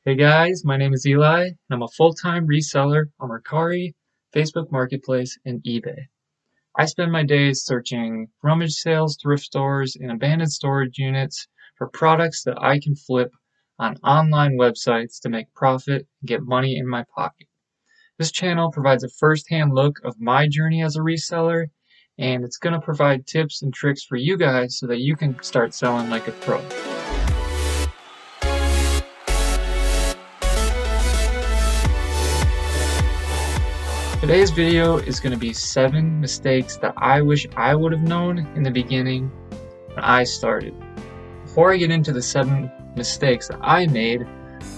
Hey guys, my name is Eli, and I'm a full-time reseller on MERCARI, Facebook Marketplace, and eBay. I spend my days searching rummage sales, thrift stores, and abandoned storage units for products that I can flip on online websites to make profit and get money in my pocket. This channel provides a first-hand look of my journey as a reseller, and it's going to provide tips and tricks for you guys so that you can start selling like a pro. Today's video is going to be 7 mistakes that I wish I would have known in the beginning when I started. Before I get into the 7 mistakes that I made,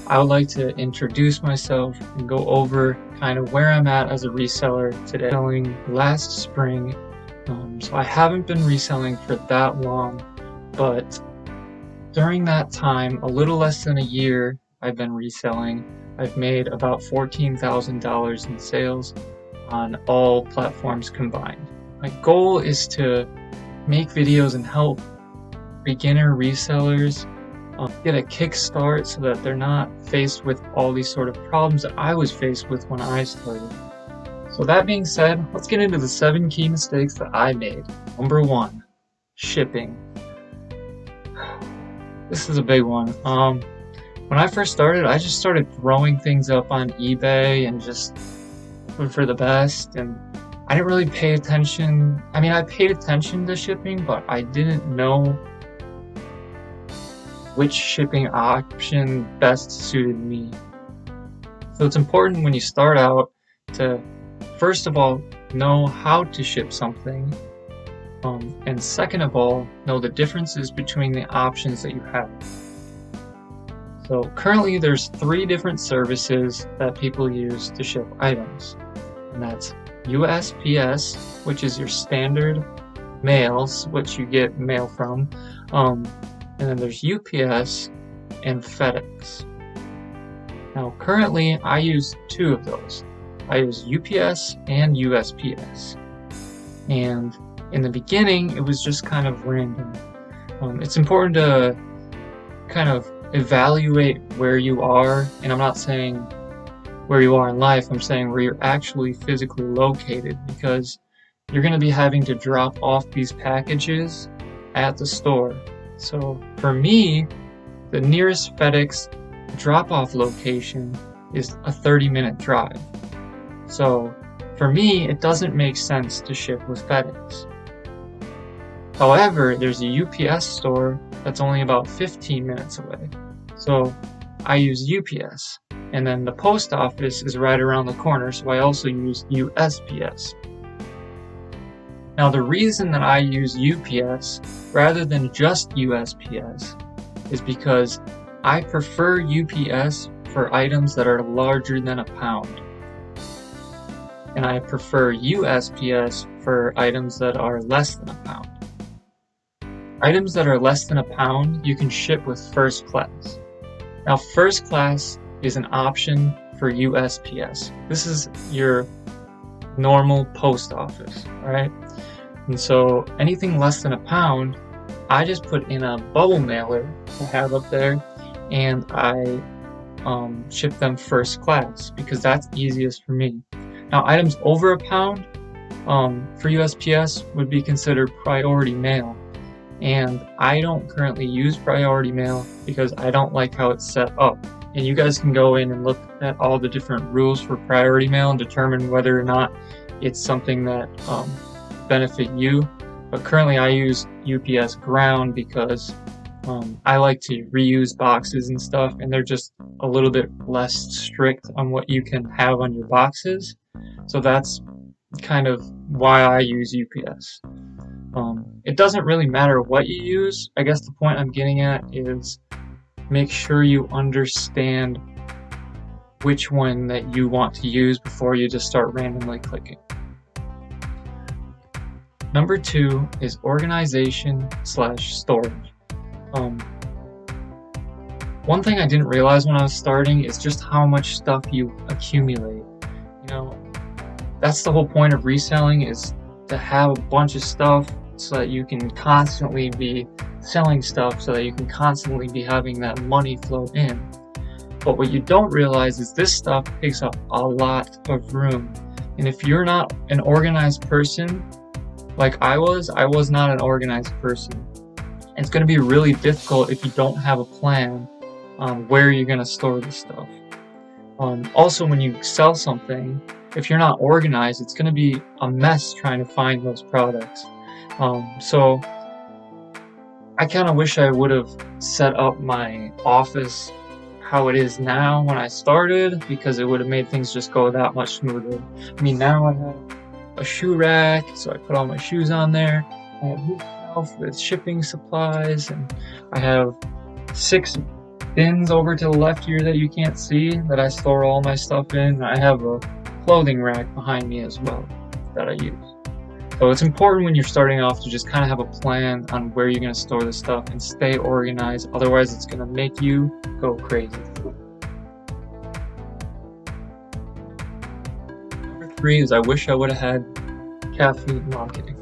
I would like to introduce myself and go over kind of where I'm at as a reseller today. Selling last spring, so I haven't been reselling for that long, but during that time, a little less than a year, I've been reselling. I've made about $14,000 in sales on all platforms combined. My goal is to make videos and help beginner resellers get a kickstart so that they're not faced with all these sort of problems that I was faced with when I started. So that being said, let's get into the 7 key mistakes that I made. Number 1, shipping. This is a big one. When I first started, I just started throwing things up on eBay and just hoping for the best, and I didn't really pay attention. I mean, I paid attention to shipping, but I didn't know which shipping option best suited me. So it's important when you start out to, first of all, know how to ship something, and second of all, know the differences between the options that you have. So currently there's 3 different services that people use to ship items, and that's USPS, which is your standard mails, which you get mail from, and then there's UPS and FedEx. Now currently I use 2 of those. I use UPS and USPS, and in the beginning it was just kind of random. It's important to kind of evaluate where you are, and I'm not saying where you are in life, I'm saying where you're actually physically located, because you're going to be having to drop off these packages at the store. So for me, the nearest FedEx drop-off location is a 30-minute drive. So for me, it doesn't make sense to ship with FedEx. However, there's a UPS store that's only about 15 minutes away. So I use UPS, and then the post office is right around the corner, so I also use USPS. Now the reason that I use UPS rather than just USPS is because I prefer UPS for items that are larger than a pound, and I prefer USPS for items that are less than a pound. Items that are less than a pound you can ship with first class. Now first class is an option for USPS. This is your normal post office, alright? And so anything less than a pound, I just put in a bubble mailer I have up there, and I ship them first class because that's easiest for me. Now items over a pound for USPS would be considered priority mail. And I don't currently use priority mail because I don't like how it's set up. And you guys can go in and look at all the different rules for priority mail and determine whether or not it's something that benefit you. But currently I use UPS ground because I like to reuse boxes and stuff, and they're just a little bit less strict on what you can have on your boxes. So that's kind of why I use UPS. It doesn't really matter what you use. I guess the point I'm getting at is make sure you understand which one that you want to use before you just start randomly clicking. Number 2 is organization/storage. One thing I didn't realize when I was starting is just how much stuff you accumulate. You know, that's the whole point of reselling, is to have a bunch of stuff so that you can constantly be selling stuff, so that you can constantly be having that money flow in. But what you don't realize is this stuff takes up a lot of room. And if you're not an organized person, like I was not an organized person. It's going to be really difficult if you don't have a plan on where you're going to store this stuff. Also, when you sell something, if you're not organized, it's going to be a mess trying to find those products. So I kind of wish I would have set up my office how it is now when I started, because it would have made things just go that much smoother. I mean, now I have a shoe rack, so I put all my shoes on there. I have this shelf with shipping supplies, and I have 6 bins over to the left here that you can't see that I store all my stuff in. I have a clothing rack behind me as well that I use. So it's important when you're starting off to just kind of have a plan on where you're going to store this stuff and stay organized. Otherwise, it's going to make you go crazy. Number 3 is I wish I would have had caffeine. No, I'm kidding.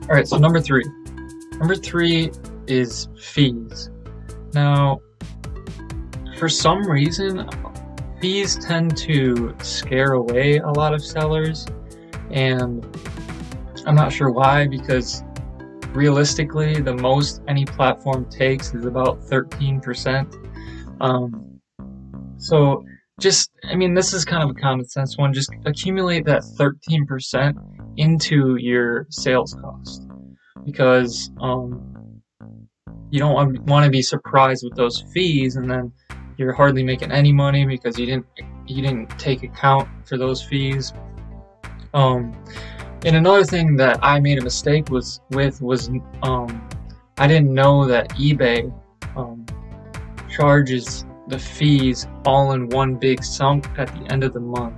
Alright, so number 3. Number 3 is fees. Now, for some reason, fees tend to scare away a lot of sellers, and I'm not sure why, because realistically the most any platform takes is about 13%. So just, I mean, this is kind of a common sense one, just accumulate that 13% into your sales cost, because you don't want to be surprised with those fees and then you're hardly making any money because you didn't take account for those fees. And another thing that I made a mistake was I didn't know that eBay charges the fees all in one big sum at the end of the month.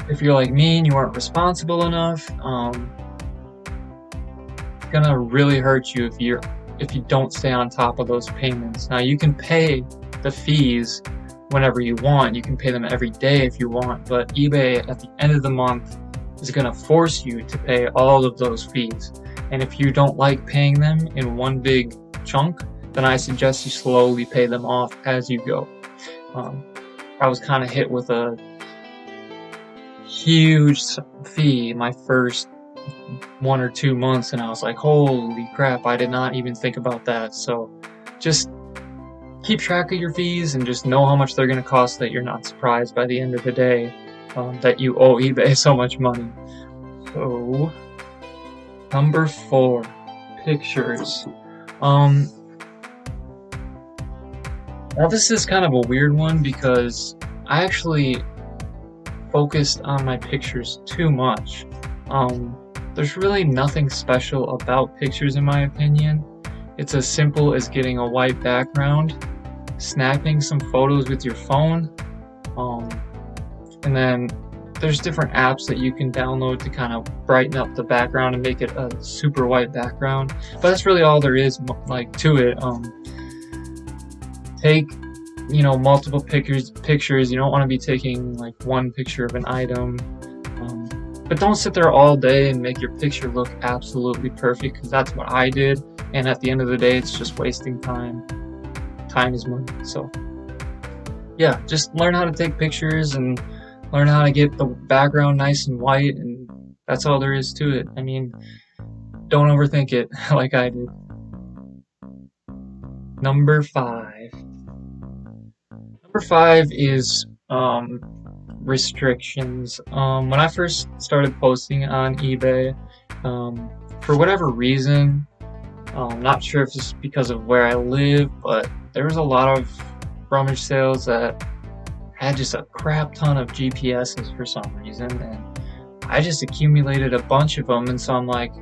If you're like me and you aren't responsible enough, it's gonna really hurt you if you don't stay on top of those payments. Now, you can pay the fees whenever you want. You can pay them every day if you want, but eBay at the end of the month is going to force you to pay all of those fees. And if you don't like paying them in one big chunk, then I suggest you slowly pay them off as you go. I was kind of hit with a huge fee my first 1 or 2 months, and I was like, holy crap, I did not even think about that. So just keep track of your fees and just know how much they're going to cost, that you're not surprised by the end of the day that you owe eBay so much money. So number 4, pictures. Now this is kind of a weird one because I actually focused on my pictures too much. There's really nothing special about pictures in my opinion. It's as simple as getting a white background, snapping some photos with your phone, and then there's different apps that you can download to kind of brighten up the background and make it a super white background. But that's really all there is like to it. Take, you know, multiple pictures. You don't want to be taking like one picture of an item. But don't sit there all day and make your picture look absolutely perfect, because that's what I did, and at the end of the day it's just wasting time. Time is money. So yeah, just learn how to take pictures and learn how to get the background nice and white, and that's all there is to it. I mean, don't overthink it like I did. Number 5. Number 5 is restrictions. When I first started posting on eBay, for whatever reason, I'm not sure if it's because of where I live, but there was a lot of rummage sales that had just a crap ton of GPSs for some reason, and I just accumulated a bunch of them, and so I'm like,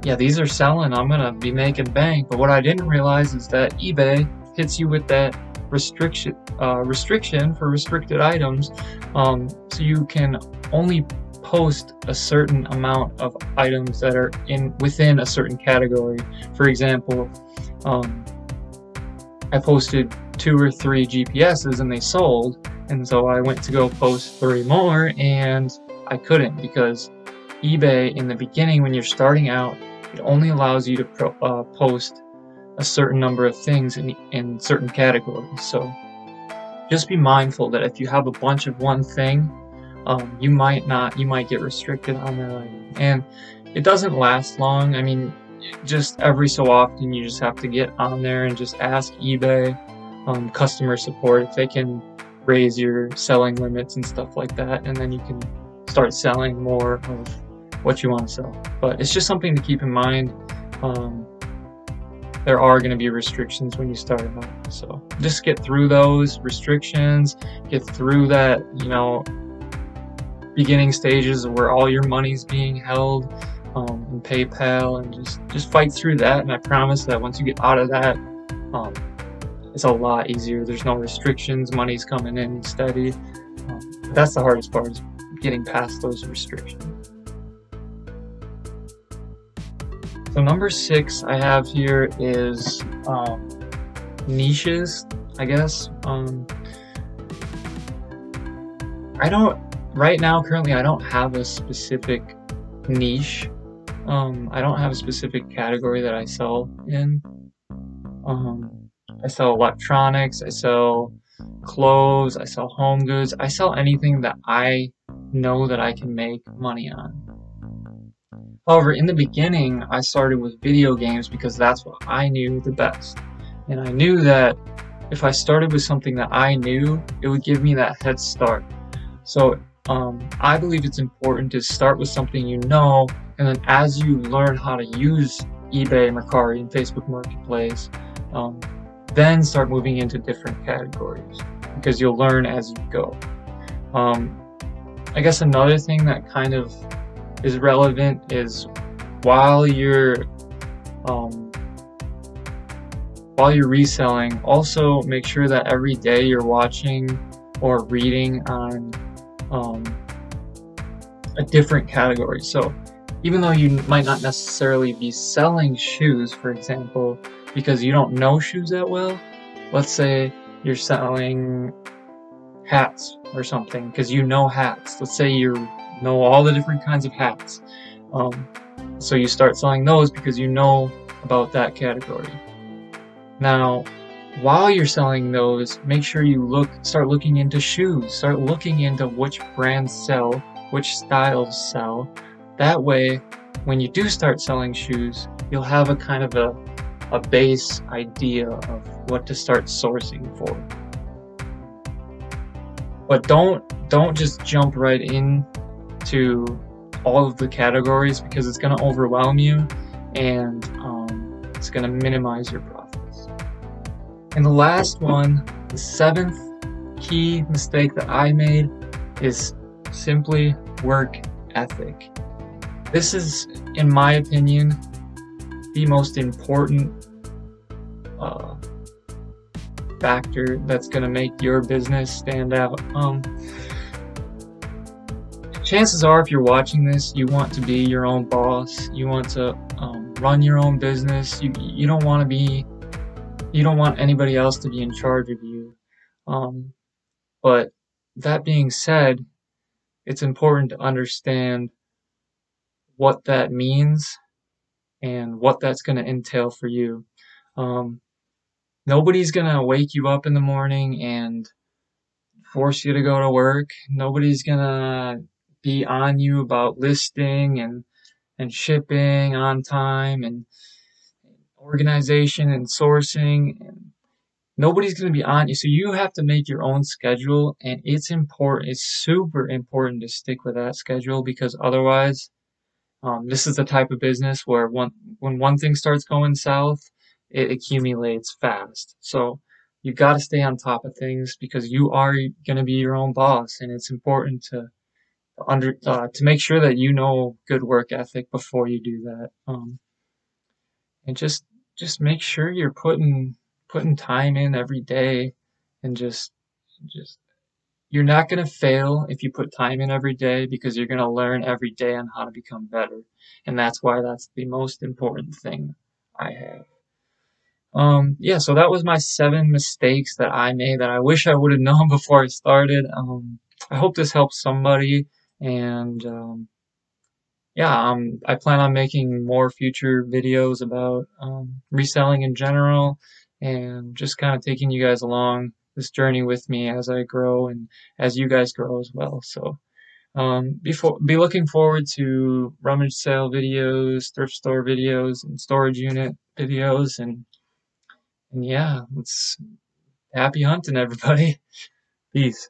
yeah, these are selling, I'm gonna be making bank. But what I didn't realize is that eBay hits you with that restriction for restricted items, so you can only post a certain amount of items that are within a certain category. For example, I posted 2 or 3 GPSs and they sold, and so I went to go post 3 more and I couldn't, because eBay in the beginning when you're starting out, it only allows you to post a certain number of things in certain categories. So just be mindful that if you have a bunch of one thing, you might get restricted on that item. And it doesn't last long. I mean, just every so often you just have to get on there and just ask eBay customer support if they can raise your selling limits and stuff like that, and then you can start selling more of what you want to sell. But it's just something to keep in mind. There are going to be restrictions when you start out, so just get through those restrictions, get through that, you know, beginning stages where all your money's being held in PayPal, and just fight through that. And I promise that once you get out of that, it's a lot easier. There's no restrictions, money's coming in steady. That's the hardest part, is getting past those restrictions. So number 6 I have here is niches, I guess. Currently I don't have a specific niche. I don't have a specific category that I sell in. I sell electronics, I sell clothes, I sell home goods, I sell anything that I know that I can make money on. However, in the beginning, I started with video games because that's what I knew the best. And I knew that if I started with something that I knew, it would give me that head start. So I believe it's important to start with something you know, and then as you learn how to use eBay, MERCARI, and Facebook Marketplace, then start moving into different categories, because you'll learn as you go. I guess another thing that kind of is relevant is while you're reselling, also make sure that every day you're watching or reading on a different category. So even though you might not necessarily be selling shoes, for example, because you don't know shoes that well, let's say you're selling hats or something because you know hats. Let's say you know all the different kinds of hats. So you start selling those because you know about that category. Now, while you're selling those, make sure you start looking into shoes. Start looking into which brands sell, which styles sell. That way, when you do start selling shoes, you'll have a kind of a base idea of what to start sourcing for. But don't just jump right into all of the categories, because it's going to overwhelm you, and it's going to minimize your profits. And the last one, the 7th key mistake that I made, is simply work ethic. This is, in my opinion, the most important factor that's going to make your business stand out. Chances are, if you're watching this, you want to be your own boss. You want to run your own business. You don't want anybody else to be in charge of you. But that being said, it's important to understand what that means and what that's going to entail for you. Nobody's going to wake you up in the morning and force you to go to work. Nobody's going to be on you about listing and shipping on time and organization and sourcing. And nobody's going to be on you. So you have to make your own schedule, and it's important. It's super important to stick with that schedule, because otherwise, this is the type of business where when one thing starts going south, it accumulates fast. So you got to stay on top of things, because you are going to be your own boss, and it's important to make sure that you know good work ethic before you do that. And just make sure you're putting time in every day, and just you're not going to fail if you put time in every day, because you're going to learn every day on how to become better. And that's why that's the most important thing I have. Yeah, so that was my 7 mistakes that I made that I wish I would have known before I started. I hope this helps somebody, and yeah, I plan on making more future videos about reselling in general and just kind of taking you guys along this journey with me as I grow and as you guys grow as well. So be looking forward to rummage sale videos, thrift store videos, and storage unit videos, and yeah, it's happy hunting, everybody. Peace.